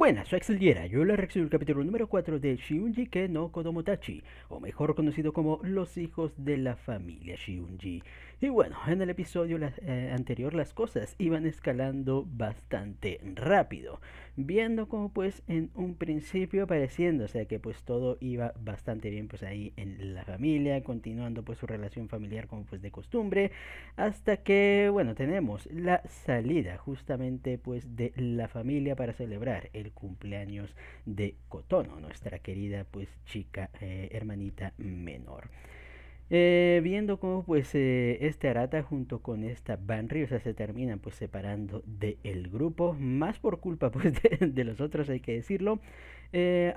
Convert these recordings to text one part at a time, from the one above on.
Buenas, soy Axel Liera. Yo les reacciono el capítulo número 4 de Shiunji Ke no Kodomotachi, o mejor conocido como Los hijos de la familia Shiunji. Y bueno, en el episodio anterior las cosas iban escalando bastante rápido, viendo como pues en un principio pareciendo, o sea que pues todo iba bastante bien pues ahí en la familia, continuando pues su relación familiar como pues de costumbre, hasta que bueno tenemos la salida justamente pues de la familia para celebrar el cumpleaños de Kotono, nuestra querida pues chica hermanita menor. Viendo cómo pues este Arata junto con esta Banri, o sea, se terminan pues separando del grupo, más por culpa pues de los otros hay que decirlo,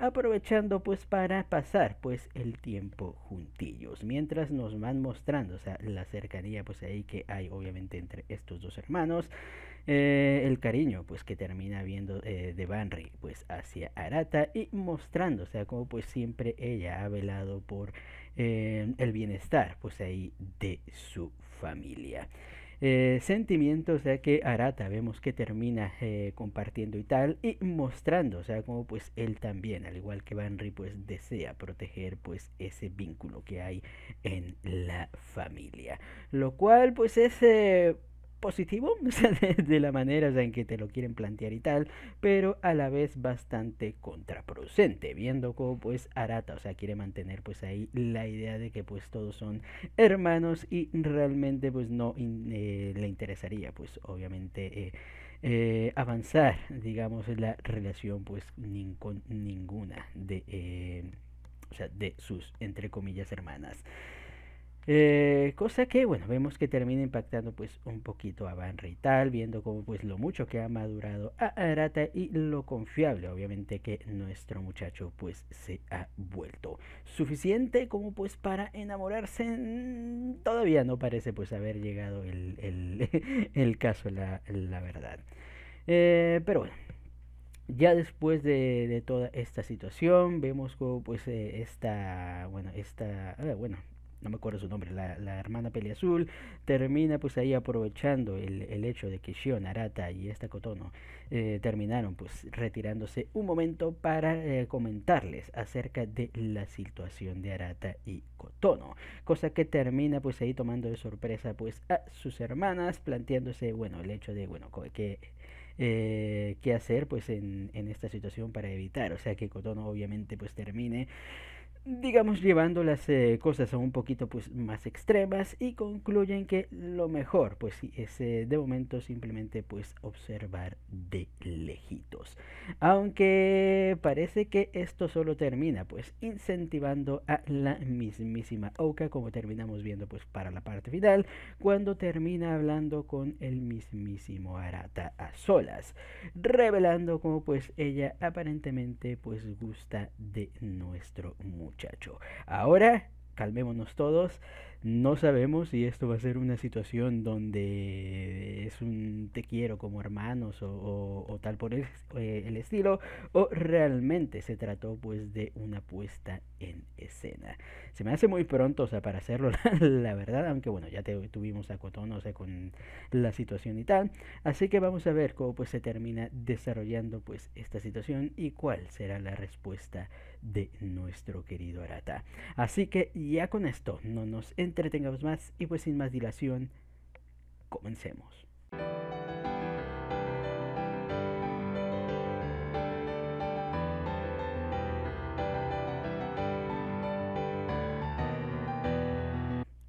aprovechando pues para pasar pues el tiempo juntillos, mientras nos van mostrando, o sea, la cercanía pues ahí que hay obviamente entre estos dos hermanos, el cariño pues que termina viendo de Banri pues hacia Arata y mostrando, o sea, como pues siempre ella ha velado por el bienestar pues ahí de su familia. Sentimiento, o sea que Arata vemos que termina compartiendo y tal y mostrando, o sea como pues él también, al igual que Banri, pues desea proteger pues ese vínculo que hay en la familia, lo cual pues es positivo, o sea, de la manera, o sea, en que te lo quieren plantear y tal, pero a la vez bastante contraproducente, viendo cómo pues Arata, o sea, quiere mantener pues ahí la idea de que pues todos son hermanos y realmente pues no le interesaría pues obviamente avanzar, digamos, la relación pues con ninguna o sea, de sus, entre comillas, hermanas. Cosa que, bueno, vemos que termina impactando pues un poquito a Banri y tal, viendo como pues lo mucho que ha madurado a Arata y lo confiable, obviamente, que nuestro muchacho pues se ha vuelto. Suficiente como pues para enamorarse, todavía no parece pues haber llegado el caso, la verdad. Pero bueno, ya después de toda esta situación, vemos como pues bueno, no me acuerdo su nombre, la hermana Peliazul, termina pues ahí aprovechando el hecho de que Shion, Arata y esta Kotono terminaron pues retirándose un momento para comentarles acerca de la situación de Arata y Kotono, cosa que termina pues ahí tomando de sorpresa pues a sus hermanas, planteándose bueno el hecho de bueno que qué hacer pues en esta situación para evitar, o sea que Kotono obviamente pues termine, digamos, llevando las cosas a un poquito pues más extremas y concluyen que lo mejor pues sí, es de momento simplemente pues observar de lejitos, aunque parece que esto solo termina pues incentivando a la mismísima Oka, como terminamos viendo pues para la parte final, cuando termina hablando con el mismísimo Arata a solas, revelando como pues ella aparentemente pues gusta de nuestro muchacho. Ahora calmémonos todos, no sabemos si esto va a ser una situación donde es un te quiero como hermanos o tal por el estilo, o realmente se trató pues de una puesta en escena. Se me hace muy pronto, o sea, para hacerlo, la verdad, aunque bueno, ya tuvimos a Kotono, o sea, con la situación y tal. Así que vamos a ver cómo pues se termina desarrollando pues esta situación y cuál será la respuesta de nuestro querido Arata. Así que ya con esto no nos entretengamos más y pues sin más dilación, comencemos.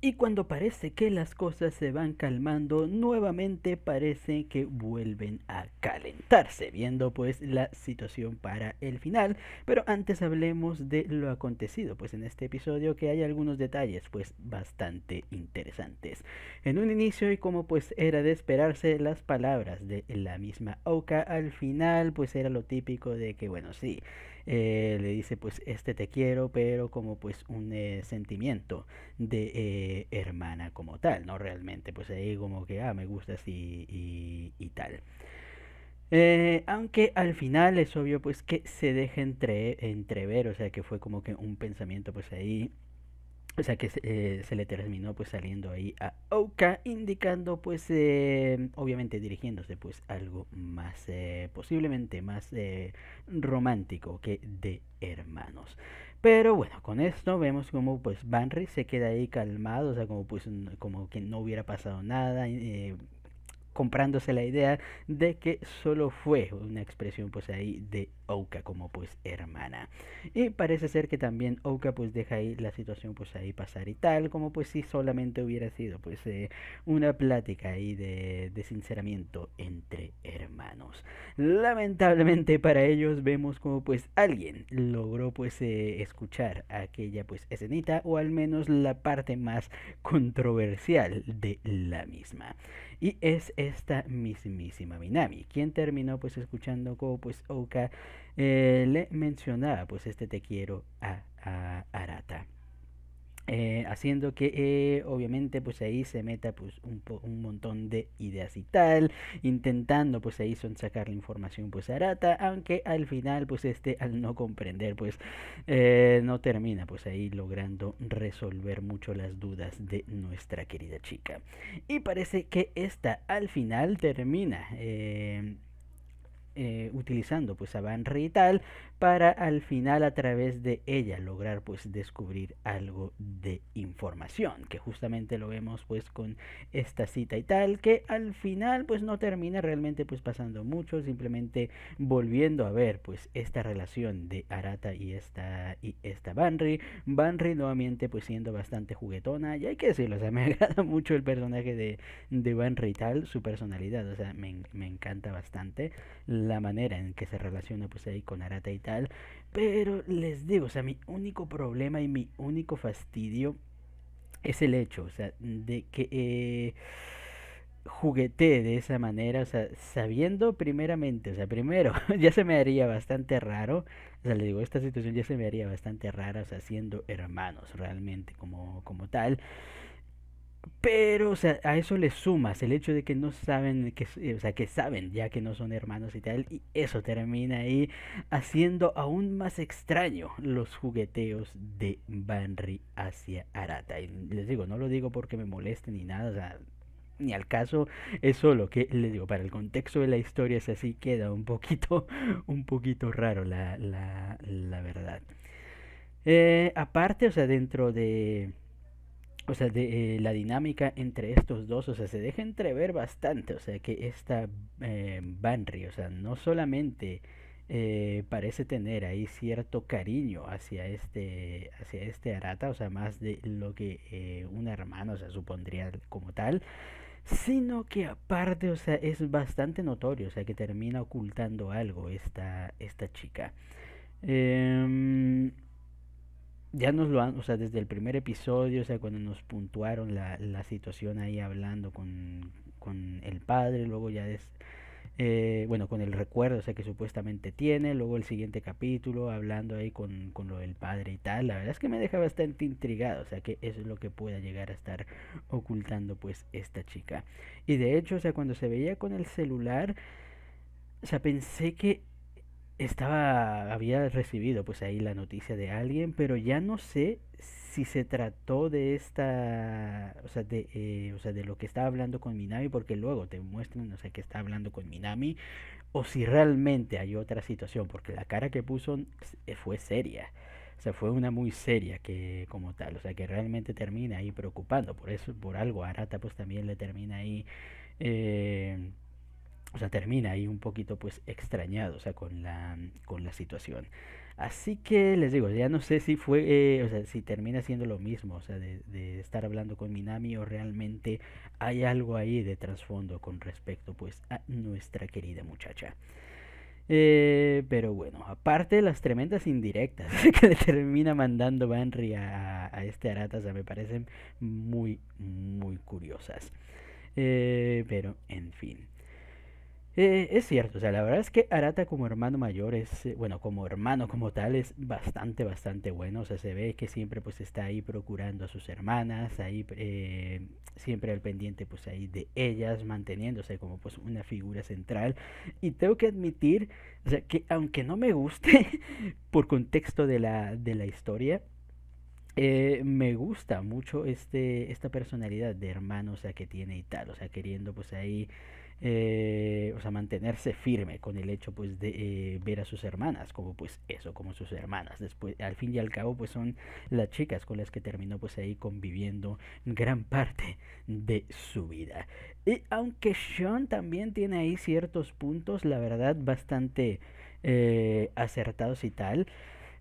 Y cuando parece que las cosas se van calmando, nuevamente parece que vuelven a calentarse, viendo pues la situación para el final. Pero antes hablemos de lo acontecido pues en este episodio, que hay algunos detalles pues bastante interesantes. En un inicio, y como pues era de esperarse, las palabras de la misma Oka al final pues era lo típico de que bueno, sí, le dice pues este te quiero, pero como pues un sentimiento de hermana como tal, no realmente pues ahí como que me gustas y tal. Aunque al final es obvio pues que se deja entrever, o sea que fue como que un pensamiento pues ahí O sea que se le terminó pues saliendo ahí a Ouka, indicando pues obviamente dirigiéndose pues algo más posiblemente más romántico que de hermanos. Pero bueno, con esto vemos como pues Banry se queda ahí calmado, o sea como pues como que no hubiera pasado nada, comprándose la idea de que solo fue una expresión pues ahí de Ouka como pues hermana. Y parece ser que también Ouka pues deja ahí la situación pues ahí pasar y tal, como pues si solamente hubiera sido pues una plática ahí de sinceramiento entre hermanos. Lamentablemente para ellos vemos como pues alguien logró pues escuchar aquella pues escenita, o al menos la parte más controversial de la misma. Y es esta mismísima Minami, quien terminó pues escuchando como pues Ouka le mencionaba pues este te quiero a Arata. Haciendo que obviamente pues ahí se meta pues un montón de ideas y tal, intentando pues ahí son sacar la información pues a Arata, aunque al final pues al no comprender pues no termina pues ahí logrando resolver mucho las dudas de nuestra querida chica. Y parece que esta al final termina utilizando pues a Banry y tal, para al final a través de ella lograr pues descubrir algo de información, que justamente lo vemos pues con esta cita y tal, que al final pues no termina realmente pues pasando mucho, simplemente volviendo a ver pues esta relación de Arata y esta Banry nuevamente pues siendo bastante juguetona, y hay que decirlo, o sea, me agrada mucho el personaje de Banry y tal, su personalidad, o sea, me encanta bastante la manera en que se relaciona pues ahí con Arata y tal. Pero les digo, o sea, mi único problema y mi único fastidio es el hecho, o sea, de que juguetee de esa manera, o sea, sabiendo primeramente, o sea, primero ya se me haría bastante raro, o sea, le digo, esta situación ya se me haría bastante rara, o sea, siendo hermanos realmente como tal. Pero, o sea, a eso le sumas el hecho de que no saben, o sea, que saben ya que no son hermanos y tal, y eso termina ahí haciendo aún más extraño los jugueteos de Banry hacia Arata. Y les digo, no lo digo porque me moleste ni nada, o sea, ni al caso, es solo que les digo, para el contexto de la historia es así, queda un poquito, un poquito raro la verdad. Aparte, o sea, dentro de la dinámica entre estos dos, o sea, se deja entrever bastante, o sea, que esta Banry, o sea, no solamente parece tener ahí cierto cariño hacia este Arata, o sea, más de lo que un hermano, o sea, supondría como tal, sino que aparte, o sea, es bastante notorio, o sea, que termina ocultando algo esta chica. Eh, ya nos lo han, o sea, desde el primer episodio, o sea, cuando nos puntuaron la situación ahí hablando con el padre, luego ya bueno, con el recuerdo, o sea, que supuestamente tiene, luego el siguiente capítulo hablando ahí con lo del padre y tal, la verdad es que me deja bastante intrigado, o sea, que eso es lo que pueda llegar a estar ocultando pues esta chica. Y de hecho, o sea, cuando se veía con el celular, o sea, pensé que había recibido pues ahí la noticia de alguien, pero ya no sé si se trató de o sea, de lo que estaba hablando con Minami, porque luego te muestran, o sea, que está hablando con Minami, o si realmente hay otra situación, porque la cara que puso fue seria. O sea, fue una muy seria que como tal, o sea, que realmente termina ahí preocupando, por eso, por algo Arata pues también le termina ahí eh, o sea, termina ahí un poquito pues extrañado, o sea, con la situación. Así que les digo, ya no sé si fue, o sea, si termina siendo lo mismo, o sea, de estar hablando con Minami, o realmente hay algo ahí de trasfondo con respecto pues a nuestra querida muchacha. Pero bueno, aparte de las tremendas indirectas que le termina mandando Banry a este Arata, o sea, me parecen muy curiosas. Pero, en fin. Es cierto, o sea, la verdad es que Arata como hermano mayor es, bueno, como hermano como tal es bastante bueno, o sea, se ve que siempre pues está ahí procurando a sus hermanas, ahí siempre al pendiente pues ahí de ellas, manteniéndose como pues una figura central. Y tengo que admitir, o sea, que aunque no me guste por contexto de la historia, Me gusta mucho esta personalidad de hermano, o sea, que tiene y tal, o sea, queriendo pues ahí, o sea, mantenerse firme con el hecho pues de ver a sus hermanas como pues eso, como sus hermanas. Después, al fin y al cabo, pues son las chicas con las que terminó pues ahí conviviendo gran parte de su vida. Y aunque Sean también tiene ahí ciertos puntos, la verdad, bastante acertados y tal.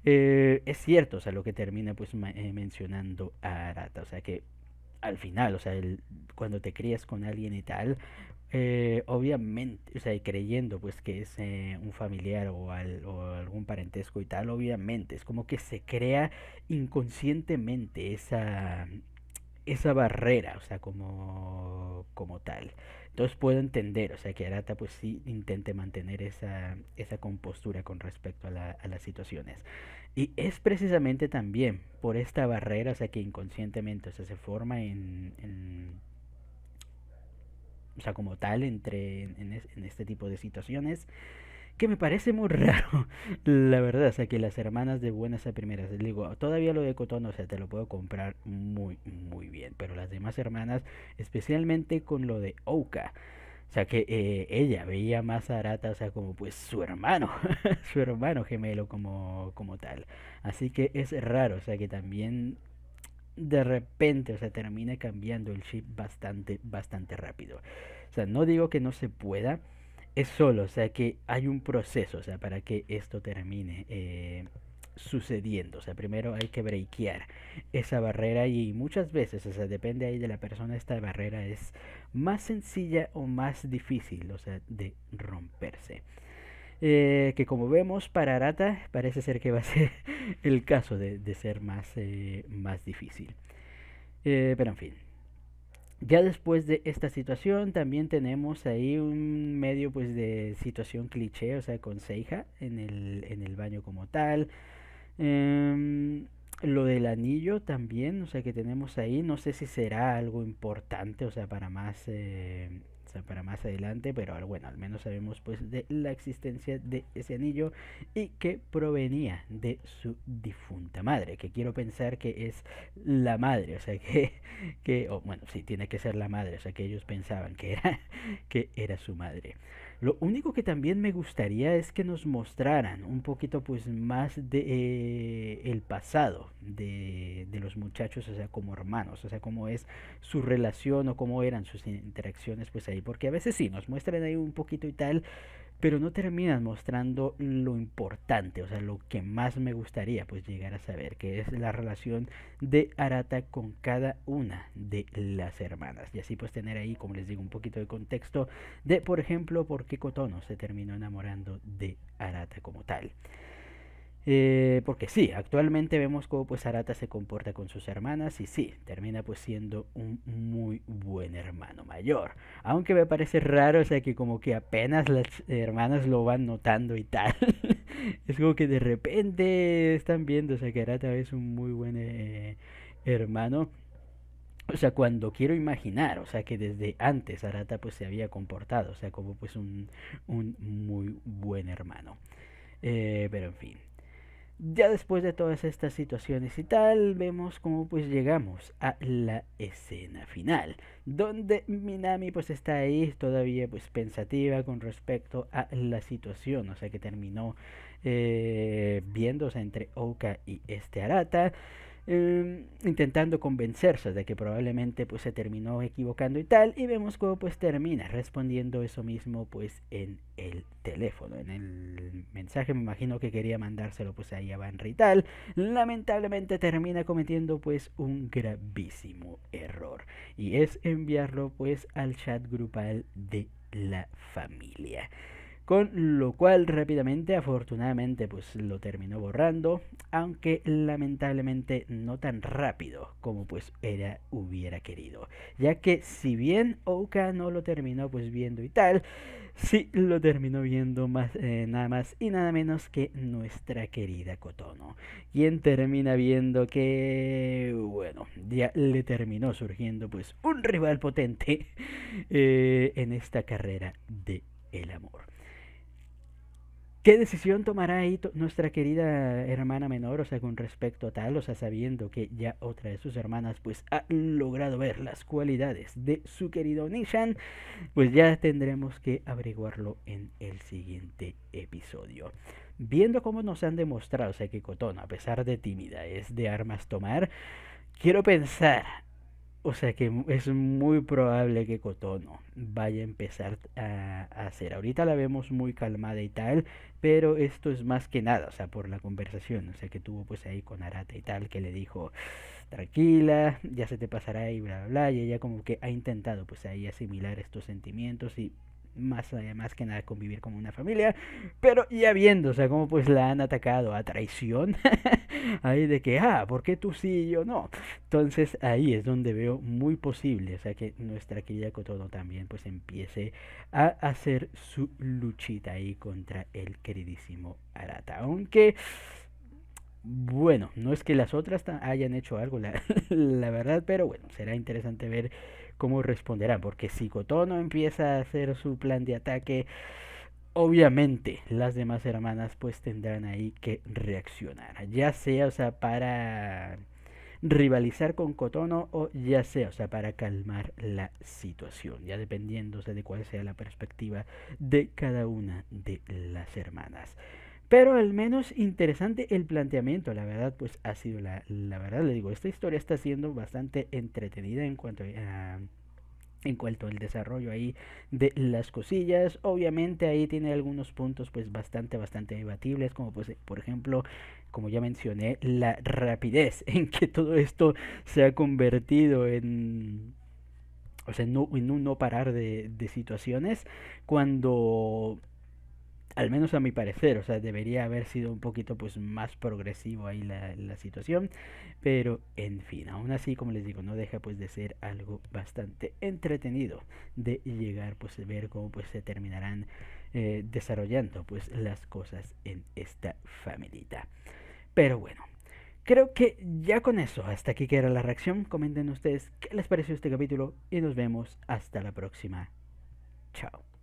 Es cierto, o sea, lo que termina pues mencionando a Arata, o sea que al final, o sea, cuando te crías con alguien y tal, obviamente, o sea, y creyendo pues que es un familiar o algún parentesco y tal, obviamente, es como que se crea inconscientemente esa barrera, o sea, como tal. Entonces puedo entender, o sea, que Arata pues sí intente mantener esa compostura con respecto a las situaciones. Y es precisamente también por esta barrera, o sea, que inconscientemente, o sea, se forma o sea, como tal, en este tipo de situaciones, que me parece muy raro, la verdad, o sea, que las hermanas de buenas a primeras, les digo, todavía lo de Cotón, o sea, te lo puedo comprar muy, muy bien, pero las demás hermanas, especialmente con lo de Ouka, o sea, que ella veía más a Arata, o sea, como pues su hermano, su hermano gemelo como tal. Así que es raro, o sea, que también de repente, o sea, termina cambiando el chip bastante, bastante rápido. O sea, no digo que no se pueda, es solo, o sea, que hay un proceso, o sea, para que esto termine sucediendo. O sea, primero hay que breakear esa barrera y muchas veces, o sea, depende ahí de la persona, esta barrera es más sencilla o más difícil, o sea, de romperse. Que como vemos para Arata parece ser que va a ser el caso de ser más difícil. Pero en fin, ya después de esta situación también tenemos ahí un medio pues de situación cliché, o sea, con Seija en el baño como tal. Lo del anillo también, o sea, que tenemos ahí, no sé si será algo importante, o sea, o sea, para más adelante, pero bueno, al menos sabemos pues de la existencia de ese anillo y que provenía de su difunta madre, que quiero pensar que es la madre, o sea, bueno, sí, tiene que ser la madre, o sea, que ellos pensaban que era su madre. Lo único que también me gustaría es que nos mostraran un poquito pues más de el pasado de los muchachos, o sea, como hermanos, o sea, cómo es su relación o cómo eran sus interacciones pues ahí, porque a veces sí, nos muestran ahí un poquito y tal, pero no terminan mostrando lo importante, o sea, lo que más me gustaría pues llegar a saber, que es la relación de Arata con cada una de las hermanas. Y así pues tener ahí, como les digo, un poquito de contexto de, por ejemplo, por qué Kotono se terminó enamorando de Arata como tal. Porque sí, actualmente vemos cómo pues Arata se comporta con sus hermanas y sí, termina pues siendo un muy buen hermano mayor. Aunque me parece raro, o sea que como que apenas las hermanas lo van notando y tal. Es como que de repente están viendo, o sea que Arata es un muy buen hermano. O sea, cuando quiero imaginar, o sea, que desde antes Arata pues se había comportado, o sea, como pues un muy buen hermano. Pero en fin. Ya después de todas estas situaciones y tal, vemos cómo pues llegamos a la escena final, donde Minami pues está ahí todavía pues pensativa con respecto a la situación, o sea que terminó viéndose entre Oka y este Arata, intentando convencerse de que probablemente pues se terminó equivocando y tal, y vemos cómo pues termina respondiendo eso mismo pues en el teléfono, en el mensaje. Me imagino que quería mandárselo pues ahí a Banry y tal. Lamentablemente termina cometiendo pues un gravísimo error, y es enviarlo pues al chat grupal de la familia, con lo cual rápidamente, afortunadamente, pues lo terminó borrando, aunque lamentablemente no tan rápido como pues hubiera querido, ya que si bien Oka no lo terminó pues viendo y tal, sí lo terminó viendo más, nada más y nada menos que nuestra querida Kotono, quien termina viendo que, bueno, ya le terminó surgiendo pues un rival potente en esta carrera de el amor. ¿Qué decisión tomará ahí nuestra querida hermana menor? O sea, con respecto a tal, o sea, sabiendo que ya otra de sus hermanas pues ha logrado ver las cualidades de su querido Nishan, pues ya tendremos que averiguarlo en el siguiente episodio. Viendo cómo nos han demostrado, o sea, que Kotono, a pesar de tímida, es de armas tomar, quiero pensar, o sea que es muy probable que Kotono vaya a empezar a hacer. Ahorita la vemos muy calmada y tal, pero esto es más que nada, o sea, por la conversación, o sea, que tuvo pues ahí con Arata y tal, que le dijo, tranquila, ya se te pasará y bla, bla, bla, y ella como que ha intentado pues ahí asimilar estos sentimientos y más que nada convivir como una familia, pero ya viendo, o sea, cómo pues la han atacado a traición, ahí de que, ¿por qué tú sí y yo no? Entonces ahí es donde veo muy posible, o sea, que nuestra querida Kotono también pues empiece a hacer su luchita ahí contra el queridísimo Arata, aunque bueno, no es que las otras hayan hecho algo, la verdad, pero bueno, será interesante ver cómo responderán, porque si Kotono empieza a hacer su plan de ataque, obviamente las demás hermanas pues tendrán ahí que reaccionar, ya sea, o sea, para rivalizar con Kotono o ya sea, o sea, para calmar la situación, ya dependiendo, o sea, de cuál sea la perspectiva de cada una de las hermanas. Pero al menos interesante el planteamiento, la verdad, pues ha sido la verdad, le digo, esta historia está siendo bastante entretenida en cuanto al desarrollo ahí de las cosillas. Obviamente ahí tiene algunos puntos pues bastante debatibles, como pues por ejemplo, como ya mencioné, la rapidez en que todo esto se ha convertido en, o sea, no, en un no parar de situaciones, cuando al menos a mi parecer, o sea, debería haber sido un poquito pues más progresivo ahí la situación, pero en fin, aún así, como les digo, no deja pues de ser algo bastante entretenido de llegar pues a ver cómo pues se terminarán desarrollando pues las cosas en esta familita. Pero bueno, creo que ya con eso, hasta aquí queda la reacción. Comenten ustedes qué les pareció este capítulo y nos vemos hasta la próxima. Chao.